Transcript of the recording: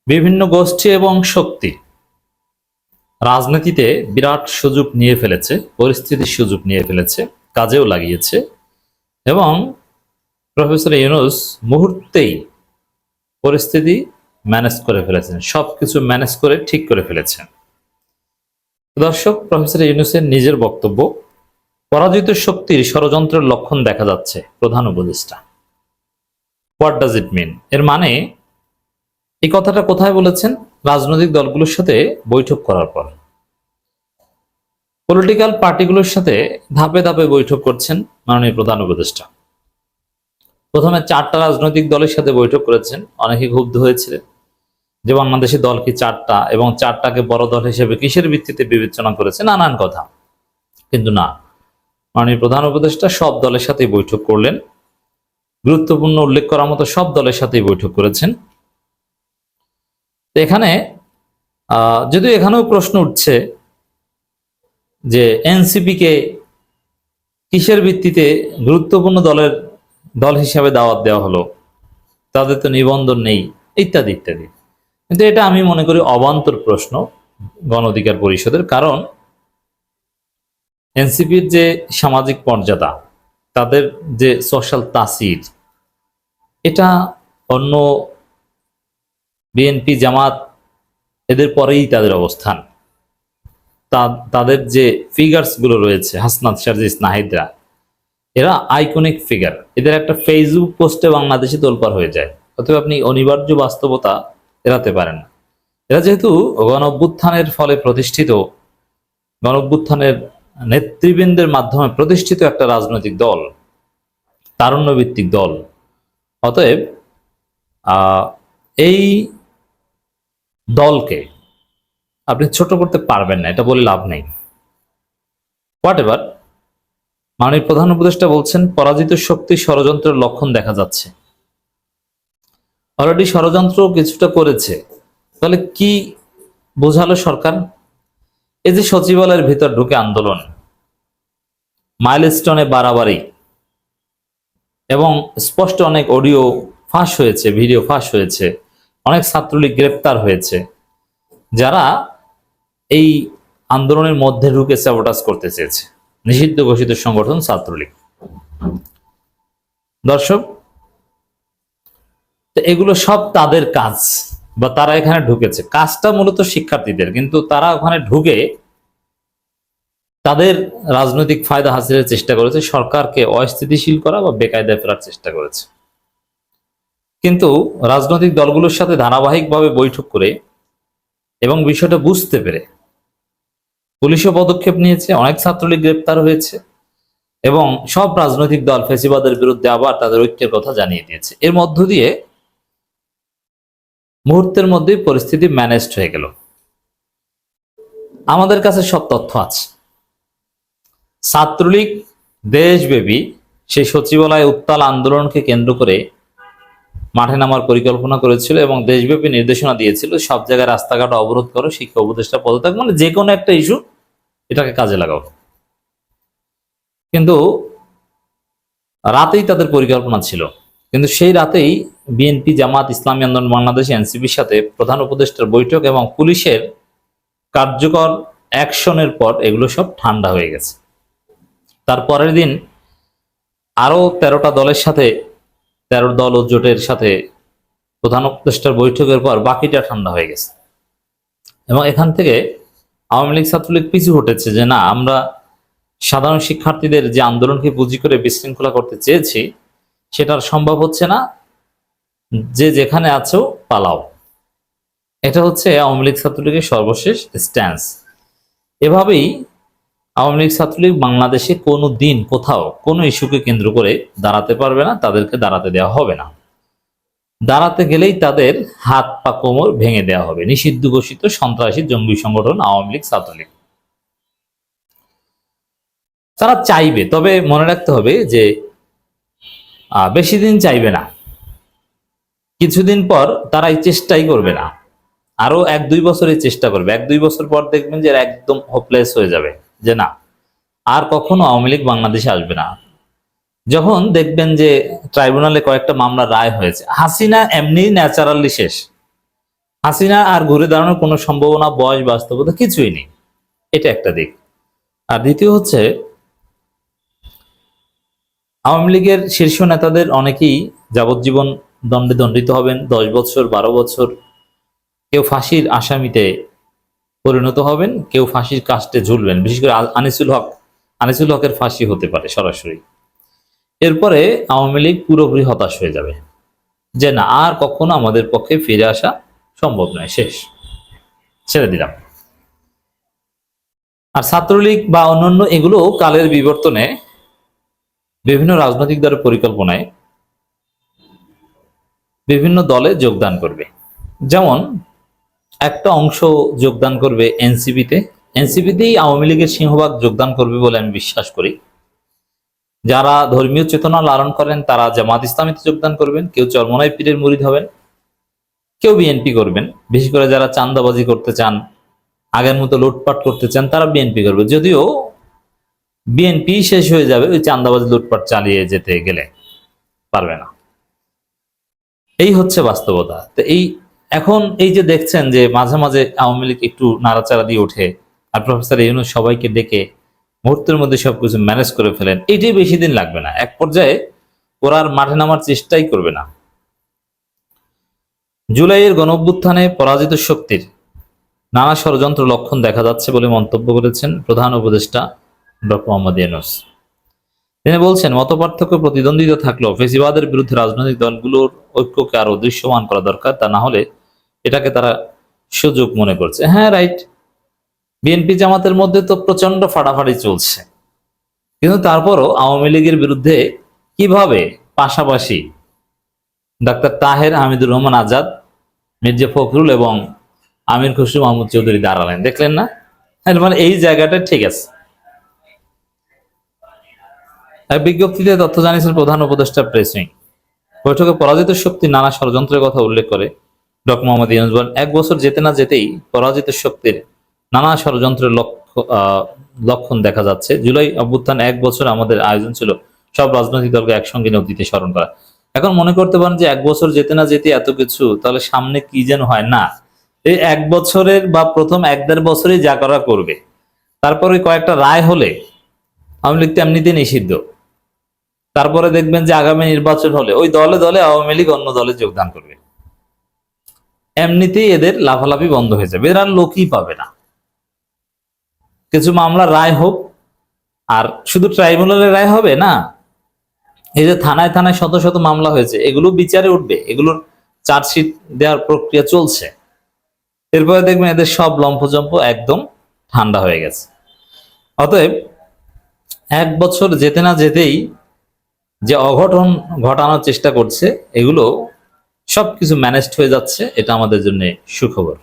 বিভিন্ন গোষ্ঠী এবং শক্তি রাজনীতিতে বিরাট সুযোগ নিয়ে ফেলেছে, পরিস্থিতির সুযোগ নিয়ে ফেলেছে, কাজেও লাগিয়েছে এবং প্রফেসর ইউনূস মুহূর্তেই পরিস্থিতি ম্যানেজ করে ফেলেছেন, সবকিছু ম্যানেজ করে ঠিক করে ফেলেছেন। দর্শক, প্রফেসর ইউনূসের নিজের বক্তব্য, পরাজিত শক্তির ষড়যন্ত্রের লক্ষণ দেখা যাচ্ছে, প্রধান উপদেষ্টা। হোয়াট ডাজ ইট মিন? এর মানে এই কথাটা কোথায় বলেছেন? রাজনৈতিক দলগুলোর সাথে বৈঠক করার পর পলিটিক্যাল পার্টিগুলোর সাথে ধাপে ধাপে বৈঠক করছেন মাননীয় প্রধান উপদেষ্টা। প্রথমে 4টা রাজনৈতিক দলের সাথে বৈঠক করেছেন। অনেকে ক্ষুব্ধ হয়েছিলেন যে বাংলাদেশি দল কি 4টা, এবং 4টাকে বড় দল হিসেবে কিসের ভিত্তিতে বিবেচনা করেছে, নানান কথা। কিন্তু না, মাননীয় প্রধান উপদেষ্টা সব দলের সাথেই বৈঠক করলেন। গুরুত্বপূর্ণ উল্লেখ করার মতো সব দলের সাথেই বৈঠক করেছেন। এখানে যদিও এখানেও প্রশ্ন উঠছে যে এনসিপি কে কিসের ভিত্তিতে গুরুত্বপূর্ণ দল হিসাবে দাওয়াত দেওয়া হলো, তাদের তো নিবন্ধন নেই, ইত্যাদি ইত্যাদি। কিন্তু এটা আমি মনে করি অবান্তর প্রশ্ন গণ অধিকার পরিষদের। কারণ এনসিপির যে সামাজিক মর্যাদা, তাদের যে সোশ্যাল তাসির, এটা অন্য বিএনপি, জামাত এদের পরেই তাদের অবস্থান। তাদের যে ফিগার্স গুলো রয়েছে, হাসনাত, সার্জিস, নাহিদরা, এরা আইকনিক ফিগার। এদের একটা ফেসবুক পোস্টে বাংলাদেশে তোলপাড় হয়ে যায়। অথবা আপনি অনিবার্য বাস্তবতা এড়াতে পারেন না। এরা যেহেতু গণ অভ্যুত্থানের ফলে প্রতিষ্ঠিত, গণ অভ্যুত্থানের নেতৃবৃন্দের মাধ্যমে প্রতিষ্ঠিত একটা রাজনৈতিক দল, তারুণ্যভিত্তিক দল, অতএব এই দলকে আপনি ছোট করতে পারবেন না, এটা বলে লাভ নেই। হোয়াট এভার, মাননীয় প্রধান উপদেষ্টা বলছেন পরাজিত শক্তি ষড়যন্ত্রের লক্ষণ দেখা যাচ্ছে। অলরেডি ষড়যন্ত্র কিছুটা করেছে। তাহলে কি বোঝালো সরকার? এই যে সচিবালয়ের ভিতর ঢুকে আন্দোলন, মাইলস্টোনে বাড়াবাড়ি, এবং স্পষ্ট অনেক অডিও ফাঁস হয়েছে, ভিডিও ফাঁস হয়েছে, অনেক ছাত্রলীগ গ্রেপ্তার হয়েছে, যারা এই আন্দোলনের মধ্যে ঢুকে স্যাবোটাজ করতে চেয়েছে। নিষিদ্ধ ঘোষিত সংগঠন ছাত্রলীগ। দর্শক, তো এগুলো সব তাদের কাজ, বা তারা এখানে ঢুকেছে। কাজটা মূলত শিক্ষার্থীদের, কিন্তু তারা ওখানে ঢুকে তাদের রাজনৈতিক ফায়দা হাসিলের চেষ্টা করেছে, সরকারকে অস্থিতিশীল করা বা বেকায়দায় ফেরার চেষ্টা করেছে। কিন্তু রাজনৈতিক দলগুলোর সাথে ধারাবাহিকভাবে বৈঠক করে এবং বিষয়টা বুঝতে পেরে পুলিশও পদক্ষেপ নিয়েছে, অনেক ছাত্রলীগ গ্রেপ্তার হয়েছে, এবং সব রাজনৈতিক দল ফ্যাসিবাদের বিরুদ্ধে আবার তাদের ঐক্যের কথা জানিয়ে দিয়েছে। এর মধ্য দিয়ে মুহূর্তের মধ্যেই পরিস্থিতি ম্যানেজড হয়ে গেল। আমাদের কাছে সব তথ্য আছে। ছাত্রলীগ দেশব্যাপী সেই সচিবালয় উত্তাল আন্দোলনকে কেন্দ্র করে মাঠে নামার পরিকল্পনা করেছিল এবং দেশব্যাপী নির্দেশনা দিয়েছিল সব জায়গায় রাস্তাঘাট অবরোধ করো, শিক্ষা উপদেষ্টা পদত্যাগ, মানে যে কোনো একটা ইস্যু, এটাকে কাজে লাগাও। কিন্তু রাতেই তাদের পরিকল্পনা ছিল। কিন্তু সেই রাতেই বিএনপি, জামাত, ইসলামী আন্দোলন বাংলাদেশ, এনসিপির সাথে প্রধান উপদেষ্টার বৈঠক এবং পুলিশের কার্যকর অ্যাকশনের পর এগুলো সব ঠান্ডা হয়ে গেছে। তার পরের দিন আরো 13টা দলের সাথে, 13 দল ও জোটের সাথে প্রধান উপদেষ্টার বৈঠকের পর বাকিটা ঠান্ডা হয়ে গেছে। এবং এখান থেকে আওয়ামী লীগ, ছাত্রলীগ পিছু হটেছে যে না, আমরা সাধারণ শিক্ষার্থীদের যে আন্দোলনকে পুঁজি করে বিশৃঙ্খলা করতে চেয়েছি, সেটা সম্ভব হচ্ছে না, যে যেখানে আছো পালাও। এটা হচ্ছে আওয়ামী লীগ, ছাত্রলীগের সর্বশেষ স্ট্যান্স। এভাবেই আওয়ামী লীগ, ছাত্রলীগ বাংলাদেশে কোনো দিন কোথাও কোনো ইস্যুকে কেন্দ্র করে দাঁড়াতে পারবে না, তাদেরকে দাঁড়াতে দেওয়া হবে না। দাঁড়াতে গেলেই তাদের হাত পা কোমর ভেঙে দেওয়া হবে। নিষিদ্ধ ঘোষিত সন্ত্রাসী জঙ্গি সংগঠন আওয়ামী লীগ, ছাত্রলীগ। তারা চাইবে, তবে মনে রাখতে হবে যে বেশি দিন চাইবে না। কিছুদিন পর তারা এই চেষ্টাই করবে না, আরো 1-2 বছর এই চেষ্টা করবে। 1-2 বছর পর দেখবেন যে একদম হোপলেস হয়ে যাবে, যে না, আর কখনো আওয়ামী লীগ বাংলাদেশে আসবে না। যখন দেখবেন যে ট্রাইব্যুনালে কয়েকটা মামলা রায় হয়েছে, হাসিনা এমনি ন্যাচারালি শেষ, হাসিনা আর ঘুরে দাঁড়ানোর কোনো সম্ভাবনা, বয়স, বাস্তবতা কিছুই নেই। এটা একটা দিক। আর দ্বিতীয় হচ্ছে, আওয়ামী লীগের শীর্ষ নেতাদের অনেকেই যাবজ্জীবন দণ্ডে দণ্ডিত হবেন, 10 বছর, 12 বছর। কেউ ফাঁসির আসামিতে পরিণত হবেন, কেউ ফাঁসির কাস্টে ঝুলবেন। বিশেষ করে আনিসুল হকের ফাঁসি হতে পারে সরাসরি। এরপরে আওয়ামী লীগ পুরোপুরি হতাশ হয়ে যাবে যে না, আর কখনো আমাদের পক্ষে ফিরে আসা সম্ভব নয়, শেষ, ছেড়ে দিলাম। আর ছাত্রলীগ বা অন্যান্য এগুলো কালের বিবর্তনে বিভিন্ন রাজনৈতিক দলের পরিকল্পনায় বিভিন্ন দলে যোগদান করবে। যেমন একটা অংশ যোগদান করবে এনসিপিতে। এনসিপিতেই আওয়ামী লীগের সিংহভাগ যোগদান করবে বলে আমি বিশ্বাস করি। যারা ধর্মীয় চেতনা লালন করেন তারা জামাত ইসলামীতে যোগদান করবেন, কেউ চরমোনাই পীরের মুরিদ হবেন, কেউ বিএনপি করবেন। বিশেষ করে যারা চাঁদাবাজি করতে চান, আগের মতো লুটপাট করতে চান, তারা বিএনপি করবে। যদিও বিএনপি শেষ হয়ে যাবে ওই চাঁদাবাজি লুটপাট চালিয়ে যেতে গেলে, পারবে না। এই হচ্ছে বাস্তবতা। তো এখন এই যে দেখছেন যে মাঝে মাঝে আওয়ামী লীগ একটু নাড়াচাড়া দিয়ে ওঠে, আর প্রফেসর ইউনূস সবাইকে ডেকে মুহূর্তের মধ্যে সবকিছু ম্যানেজ করে ফেলেন, এটাই বেশি দিন লাগবে না। এক পর্যায়ে ওরা আর মাঠে নামার চেষ্টাই করবে না। জুলাইয়ের গণঅভ্যুত্থানে পরাজিত শক্তির নানা ষড়যন্ত্র লক্ষণ দেখা যাচ্ছে বলে মন্তব্য করেছেন প্রধান উপদেষ্টা ডক্টর মোহাম্মদ ইউনূস। তিনি বলছেন, মতপার্থক্য, প্রতিদ্বন্দ্বিতা থাকলেও ফেসিবাদের বিরুদ্ধে রাজনৈতিক দলগুলোর ঐক্যকে আরো দৃশ্যমান করা দরকার, তা না হলে এটাকে তারা সুযোগ মনে করছে। হ্যাঁ, রাইট। বিএনপি জামাতের মধ্যে তো প্রচন্ড ফাটাফাটি চলছে, কিন্তু তারপরও আওয়ামী লীগের বিরুদ্ধে কিভাবে পাশাপাশি ডাক্তার তাহের, হামিদুর রহমান আজাদ, মির্জা ফখরুল এবং আমির খসরু মাহমুদ চৌধুরী দাঁড়ালেন, দেখলেন না? মানে এই জায়গাটা ঠিক আছে। এক বিজ্ঞপ্তিতে তথ্য জানিয়েছেন প্রধান উপদেষ্টা প্রেস উইং। বৈঠকে পরাজিত শক্তির নানা ষড়যন্ত্রের কথা উল্লেখ করে ডক্টর মোহাম্মদ ইউনূস বলেন, এক বছর যেতে না যেতেই পরাজিত শক্তির নানা ষড়যন্ত্রের লক্ষণ দেখা যাচ্ছে। জুলাই অভ্যুত্থান 1 বছর আমাদের আয়োজন ছিল সব রাজনৈতিক দলকে একসঙ্গে অতীতে স্মরণ করা। এখন মনে করতে পারেন যে 1 বছর যেতে না যেতে এত কিছু, তাহলে সামনে কি যেন হয় না। এই 1 বছরের বা প্রথম 1-1.5 বছরেই যা করা করবে, তারপরে কয়েকটা রায় হলে আওয়ামী লীগ এমনিতে নিষিদ্ধ। তারপরে দেখবেন যে আগামী নির্বাচন হলে ওই দলে দলে আওয়ামী লীগ অন্য দলে যোগদান করবে, এমনিতেই এদের লাফালাফি বন্ধ হয়ে যাবে, এরা লোকই পাবে না। কিছু মামলা রায় হোক, আর শুধু ট্রাইব্যুনালের রায় হবে না, এই যে থানায় থানায় শত শত মামলা হয়েছে, এগুলো বিচারে উঠবে, এগুলোর চার্জশিট দেওয়ার প্রক্রিয়া চলছে। এরপরে দেখবেন এদের সব লম্ফজম্প একদম ঠান্ডা হয়ে গেছে। অতএব 1 বছর যেতে না যেতেই যে অঘটন ঘটানোর চেষ্টা করছে, এগুলো সবকিছু ম্যানেজড হয়ে যাচ্ছে, এটা আমাদের জন্য সুখবর।